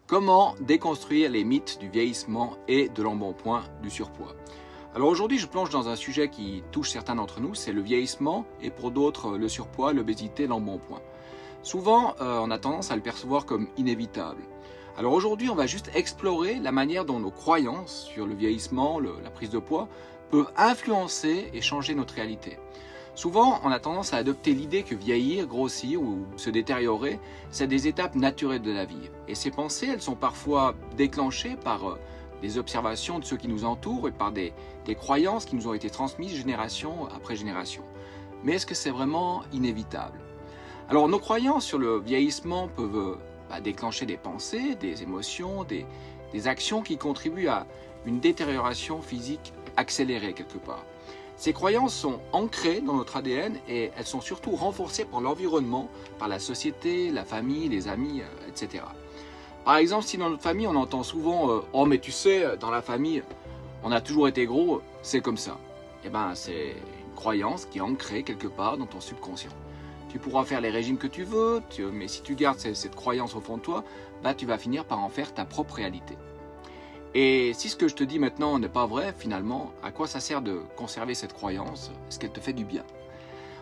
Comment déconstruire les mythes du vieillissement et de l'embonpoint du surpoids? Alors aujourd'hui, je plonge dans un sujet qui touche certains d'entre nous, c'est le vieillissement et pour d'autres le surpoids, l'obésité, l'embonpoint. Souvent, on a tendance à le percevoir comme inévitable. Alors aujourd'hui, on va juste explorer la manière dont nos croyances sur le vieillissement, la prise de poids, peuvent influencer et changer notre réalité. Souvent, on a tendance à adopter l'idée que vieillir, grossir ou se détériorer, c'est des étapes naturelles de la vie. Et ces pensées, elles sont parfois déclenchées par des observations de ceux qui nous entourent et par des croyances qui nous ont été transmises génération après génération. Mais est-ce que c'est vraiment inévitable? Alors, nos croyances sur le vieillissement peuvent déclencher des pensées, des émotions, des actions qui contribuent à une détérioration physique accélérée quelque part. Ces croyances sont ancrées dans notre ADN et elles sont surtout renforcées par l'environnement, par la société, la famille, les amis, etc. Par exemple, si dans notre famille on entend souvent « Oh mais tu sais, dans la famille, on a toujours été gros, c'est comme ça ». Eh bien, c'est une croyance qui est ancrée quelque part dans ton subconscient. Tu pourras faire les régimes que tu veux, mais si tu gardes cette croyance au fond de toi, tu vas finir par en faire ta propre réalité. Et si ce que je te dis maintenant n'est pas vrai, finalement, à quoi ça sert de conserver cette croyance? Est-ce qu'elle te fait du bien?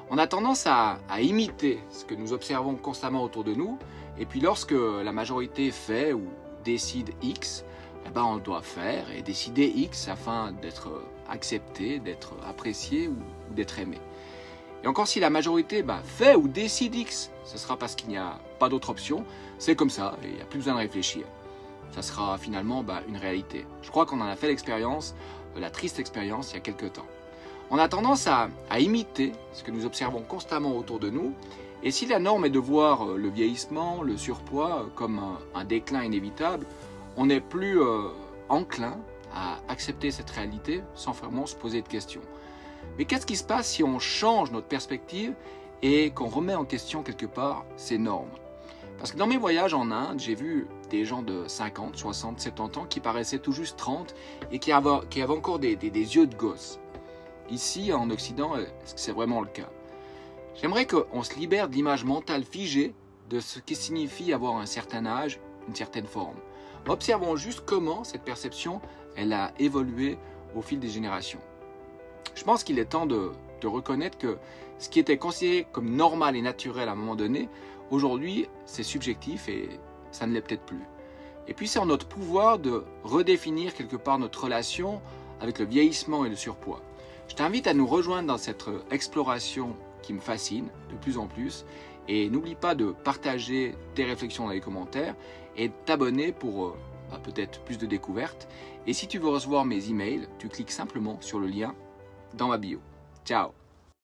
On a tendance à imiter ce que nous observons constamment autour de nous, et puis lorsque la majorité fait ou décide X, on doit faire et décider X afin d'être accepté, d'être apprécié ou d'être aimé. Et encore si la majorité fait ou décide X, ce sera parce qu'il n'y a pas d'autre option, c'est comme ça, et il n'y a plus besoin de réfléchir. Ça sera finalement une réalité. Je crois qu'on en a fait l'expérience, la triste expérience, il y a quelques temps. On a tendance à imiter ce que nous observons constamment autour de nous, et si la norme est de voir le vieillissement, le surpoids comme un déclin inévitable, on n'est plus enclin à accepter cette réalité sans vraiment se poser de questions. Mais qu'est-ce qui se passe si on change notre perspective et qu'on remet en question quelque part ces normes? Parce que dans mes voyages en Inde, j'ai vu des gens de 50, 60, 70 ans qui paraissaient tout juste 30 et qui avaient encore des yeux de gosse. Ici, en Occident, est-ce que c'est vraiment le cas? J'aimerais qu'on se libère de l'image mentale figée de ce qui signifie avoir un certain âge, une certaine forme. Observons juste comment cette perception elle a évolué au fil des générations. Je pense qu'il est temps de reconnaître que ce qui était considéré comme normal et naturel à un moment donné, aujourd'hui, c'est subjectif et ça ne l'est peut-être plus. Et puis, c'est en notre pouvoir de redéfinir quelque part notre relation avec le vieillissement et le surpoids. Je t'invite à nous rejoindre dans cette exploration qui me fascine de plus en plus. Et n'oublie pas de partager tes réflexions dans les commentaires et de t'abonner pour peut-être plus de découvertes. Et si tu veux recevoir mes emails, tu cliques simplement sur le lien dans ma bio. Ciao!